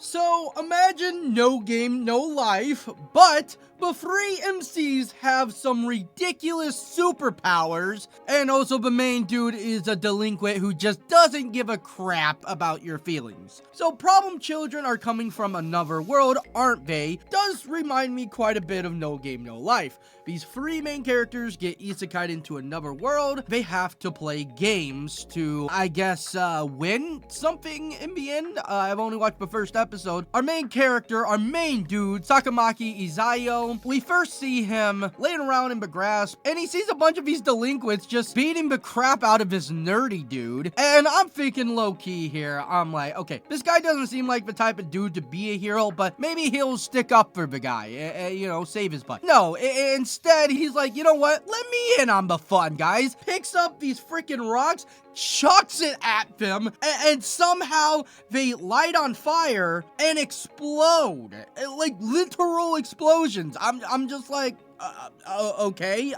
So imagine no game, no life, but the three MCs have some ridiculous superpowers, and also the main dude is a delinquent who just doesn't give a crap about your feelings. So problem children are coming from another world, aren't they? Does remind me quite a bit of No Game, No Life. These three main characters get isekai'd into another world. They have to play games to, I guess, win something in the end. I've only watched the first episode. Our main character, our main dude, Sakamaki Izayo, we first see him laying around in the grass, and he sees a bunch of these delinquents just beating the crap out of this nerdy dude. And I'm thinking low-key here. I'm like, okay, this guy doesn't seem like the type of dude to be a hero, but maybe he'll stick up for the guy, you know, save his butt. No, instead, he's like, you know what? Let me in on the fun, guys. Picks up these freaking rocks, chucks it at them, and somehow they light on fire and explode. Like literal explosions. I'm just like, okay.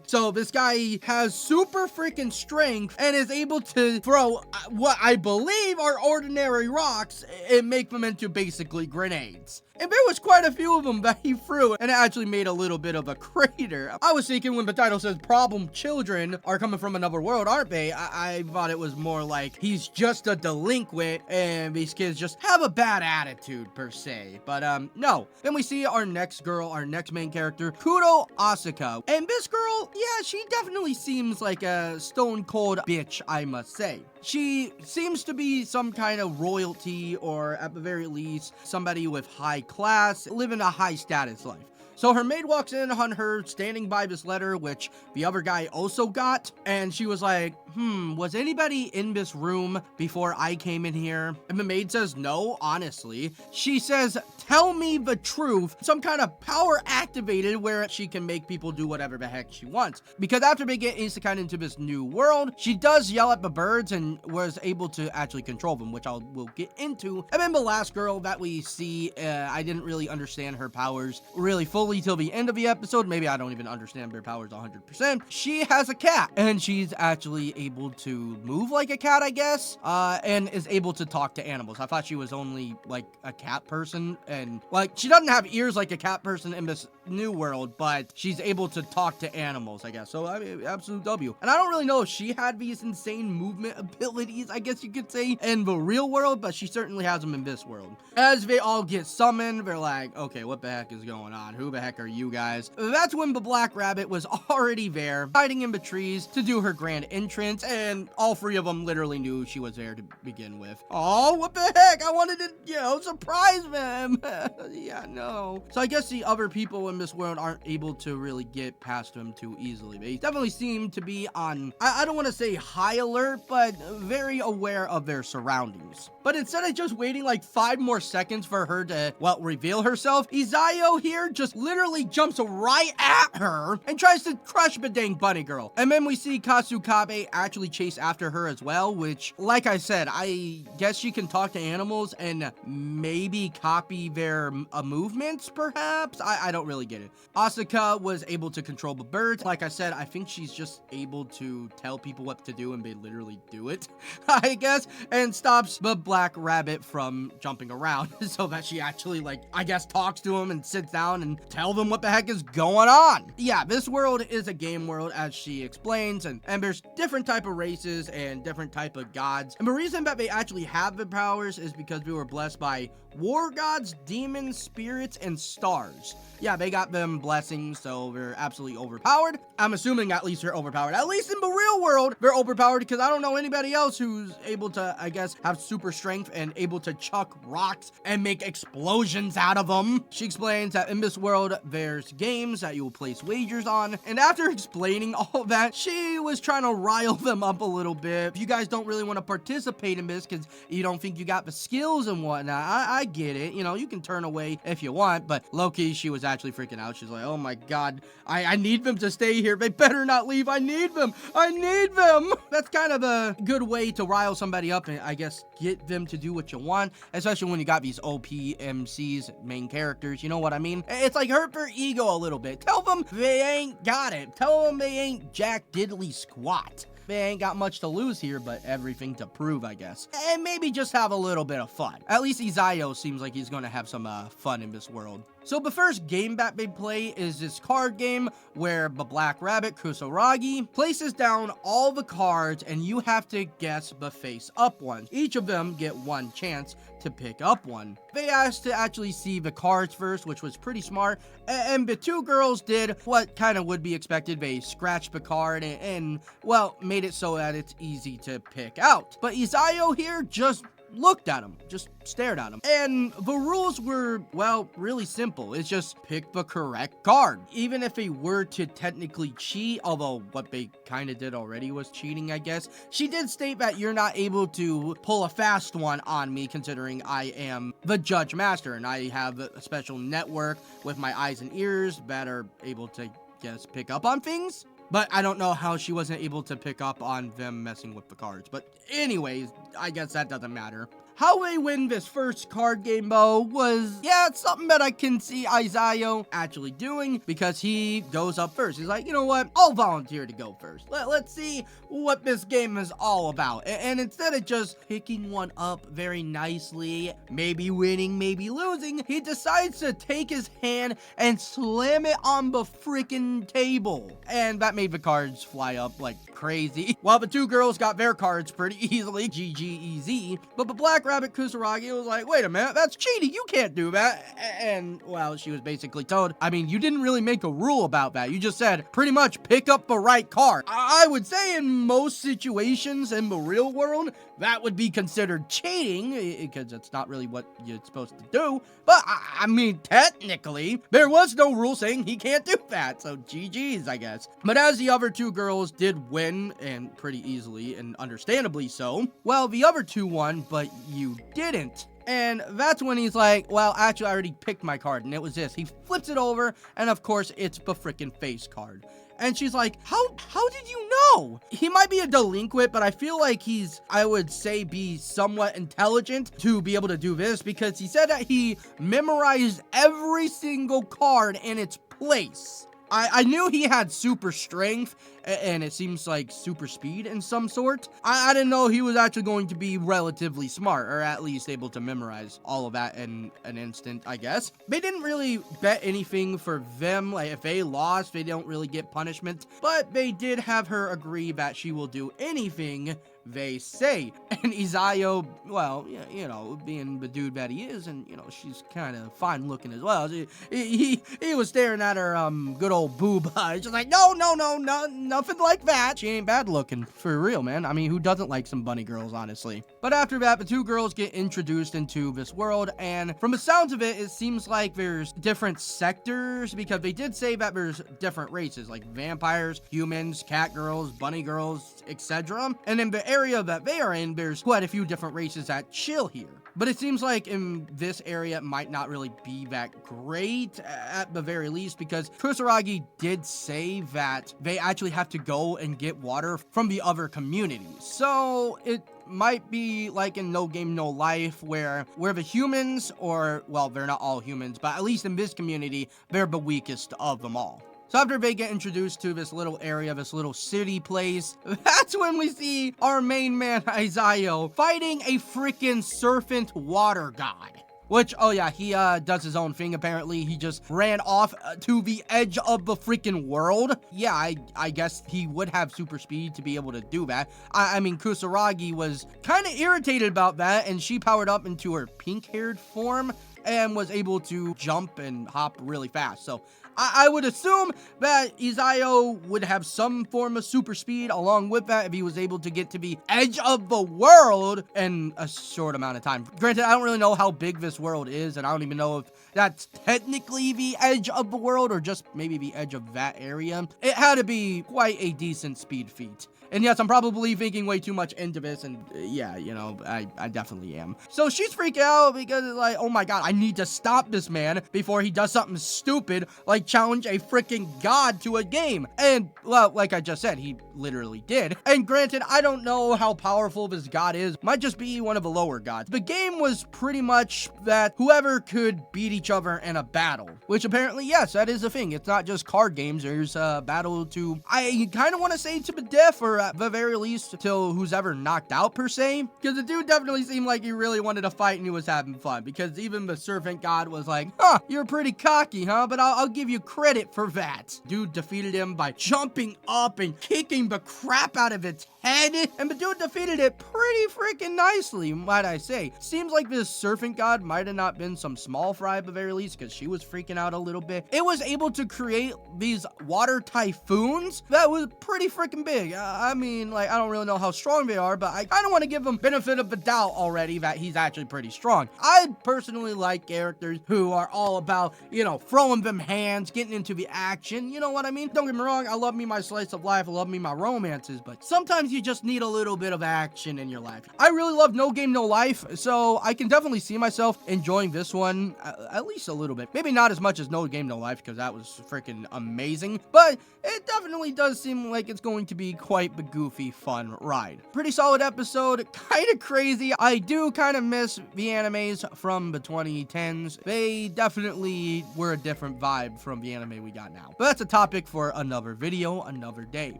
So this guy has super freaking strength and is able to throw what I believe are ordinary rocks and make them into basically grenades. And there was quite a few of them that he threw, and it actually made a little bit of a crater. I was thinking when the title says problem children are coming from another world, aren't they? I thought it was more like he's just a delinquent and these kids just have a bad attitude per se. But no. Then we see our next girl, our next main character, Kuru Asuka. And this girl, yeah, she definitely seems like a stone cold bitch, I must say. She seems to be some kind of royalty, or at the very least, somebody with high class, living a high status life. So her maid walks in on her standing by this letter, which the other guy also got, and she was like, was anybody in this room before I came in here? And the maid says, no, honestly. She says, tell me the truth. Some kind of power activated where she can make people do whatever the heck she wants. Because after they get isekai into this new world, she does yell at the birds and was able to actually control them, which we'll get into. And then the last girl that we see, I didn't really understand her powers really fully till the end of the episode. Maybe I don't even understand their powers 100%. She has a cat, and she's actually able to move like a cat, I guess, and is able to talk to animals. I thought she was only like a cat person, and like she doesn't have ears like a cat person in this new world, but she's able to talk to animals, I guess. So I mean, absolute W. And I don't really know if she had these insane movement abilities, I guess you could say, in the real world, but she certainly has them in this world. As they all get summoned, they're like, okay, what the heck is going on? Who the heck are you guys? That's when the black rabbit was already there, hiding in the trees to do her grand entrance, and all three of them literally knew she was there to begin with. Oh, what the heck? I wanted to, you know, surprise them. Yeah, no. So I guess the other people in this world aren't able to really get past them too easily. They definitely seem to be on, I don't want to say high alert, but very aware of their surroundings. But instead of just waiting like 5 more seconds for her to, well, reveal herself, Izayo here just literally jumps right at her and tries to crush the dang bunny girl. And then we see Kasukabe actually chase after her as well, which, like I said, I guess she can talk to animals and maybe copy their movements, perhaps? I don't really get it. Asuka was able to control the birds. Like I said, I think she's just able to tell people what to do and they literally do it, I guess, and stops the black rabbit from jumping around so that she actually, like, I guess talks to him and sits down and tell them what the heck is going on. Yeah, this world is a game world, as she explains, and there's different type of races and different type of gods. And the reason that they actually have the powers is because we were blessed by war gods, demons, spirits, and stars. Yeah, they got them blessings, so they're absolutely overpowered. I'm assuming at least they're overpowered. At least in the real world, they're overpowered, because I don't know anybody else who's able to, I guess, have super strength and able to chuck rocks and make explosions out of them. She explains that in this world, there's games that you will place wagers on. And after explaining all that, she was trying to rile them up a little bit. If you guys don't really want to participate in this because you don't think you got the skills and whatnot, I get it. You know, you can turn away if you want, but low-key, she was actually freaking out. She's like, oh my god, I need them to stay here. They better not leave. I need them. I need them. That's kind of a good way to rile somebody up and, I guess, get them to do what you want, especially when you got these OP MCs, main characters, you know what I mean? It's like hurt their ego a little bit. Tell them they ain't got it. Tell them they ain't jack diddly squat. they ain't got much to lose here, but everything to prove, I guess. And maybe just have a little bit of fun. At least Isayo seems like he's gonna have some fun in this world. So the first game that they play is this card game where the Black Rabbit, Kusuragi, places down all the cards and you have to guess the face-up ones. Each of them get one chance to pick up one. They asked to actually see the cards first, which was pretty smart, and the two girls did what kind of would be expected. They scratched the card and, well, made it so that it's easy to pick out. But Isayo here just looked at him, just stared at him. And the rules were, well, really simple. It's just pick the correct card. Even if they were to technically cheat, although what they kind of did already was cheating, I guess, she did state that you're not able to pull a fast one on me, considering I am the Judge Master, and I have a special network with my eyes and ears that are able to, guess, pick up on things. But I don't know how she wasn't able to pick up on them messing with the cards. But anyways, I guess that doesn't matter. How they win this first card game, though, was, yeah, it's something that I can see Isayo actually doing, because he goes up first. He's like, you know what, I'll volunteer to go first. Let's see what this game is all about. And instead of just picking one up very nicely, maybe winning, maybe losing, he decides to take his hand and slam it on the freaking table. And that made the cards fly up like crazy. While the two girls got their cards pretty easily, GG easy, but the Black Rabbit Kusuragi was like, wait a minute, that's cheating, you can't do that. And, well, she was basically told, I mean, you didn't really make a rule about that. You just said, pretty much, pick up the right card. I would say in most situations in the real world, that would be considered cheating, because it's not really what you're supposed to do. But, I mean, technically, there was no rule saying he can't do that, so GG's, I guess. But as the other two girls did win, and pretty easily, and understandably so, well, the other two won, but you didn't. And that's when he's like, well, actually, I already picked my card, and it was this. He flips it over, and of course, it's the freaking face card. And she's like, how did you know? He might be a delinquent, but I feel like he's, I would say, be somewhat intelligent to be able to do this, because he said that he memorized every single card in its place. I knew he had super strength, and it seems like super speed in some sort. I didn't know he was actually going to be relatively smart, or at least able to memorize all of that in an instant, I guess. They didn't really bet anything for them. Like, if they lost, they don't really get punishment. But they did have her agree that she will do anything they say. And Isayo, well, you know, being the dude that he is, and, you know, she's kind of fine looking as well. He was staring at her good old boob eyes, just like, no, nothing like that. She ain't bad looking, for real, man. I mean, who doesn't like some bunny girls, honestly? But after that, the two girls get introduced into this world, and from the sounds of it, it seems like there's different sectors, because they did say that there's different races, like vampires, humans, cat girls, bunny girls, etc. And in the area that they are in, there's quite a few different races that chill here. But it seems like in this area, it might not really be that great, at the very least, because Kusuragi did say that they actually have to go and get water from the other communities. So it might be like in No Game, No Life, where the humans, or, well, they're not all humans, but at least in this community, they're the weakest of them all. So after they get introduced to this little area, this little city place, that's when we see our main man, Isayo, fighting a freaking serpent water god. Which, oh yeah, he does his own thing, apparently. He just ran off to the edge of the freaking world. Yeah, I guess he would have super speed to be able to do that. I mean, Kusuragi was kind of irritated about that, and she powered up into her pink-haired form and was able to jump and hop really fast. So I would assume that Isayo would have some form of super speed along with that if he was able to get to the edge of the world in a short amount of time. Granted, I don't really know how big this world is, and I don't even know if that's technically the edge of the world or just maybe the edge of that area. It had to be quite a decent speed feat. And yes, I'm probably thinking way too much into this, and yeah, you know, I definitely am. So she's freaking out because it's like, oh my god, I need to stop this man before he does something stupid, like challenge a freaking god to a game. And, well, like I just said, he literally did. And granted, I don't know how powerful this god is. Might just be one of the lower gods. The game was pretty much that whoever could beat each other in a battle, which apparently, yes, that is a thing. It's not just card games. There's a battle to, I kind of want to say to the death, or or at the very least till who's ever knocked out per se, because the dude definitely seemed like he really wanted to fight and he was having fun, because even the servant god was like, huh, you're pretty cocky, huh, but I'll give you credit for that. Dude defeated him by jumping up and kicking the crap out of its head, and the dude defeated it pretty freaking nicely, might I say. Seems like this serpent god might have not been some small fry at the very least, because she was freaking out a little bit. It was able to create these water typhoons that was pretty freaking big. I mean, like, I don't really know how strong they are, but I kind of want to give them benefit of the doubt already that he's actually pretty strong. I personally like characters who are all about, you know, throwing them hands, getting into the action, you know what I mean? Don't get me wrong, I love me my slice of life, I love me my romances, but sometimes you just need a little bit of action in your life. I really love No Game No Life, so I can definitely see myself enjoying this one at least a little bit. Maybe not as much as No Game No Life, because that was freaking amazing, but it definitely does seem like it's going to be quite the goofy, fun ride. Pretty solid episode, kind of crazy. I do kind of miss the animes from the 2010s. They definitely were a different vibe from the anime we got now. But that's a topic for another video, another day.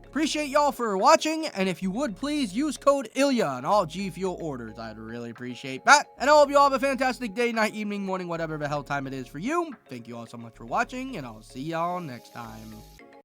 Appreciate y'all for watching, and if you would please use code Illya on all G Fuel orders, I'd really appreciate that. And I hope you all have a fantastic day, night, evening, morning, whatever the hell time it is for you. Thank you all so much for watching, and I'll see y'all next time.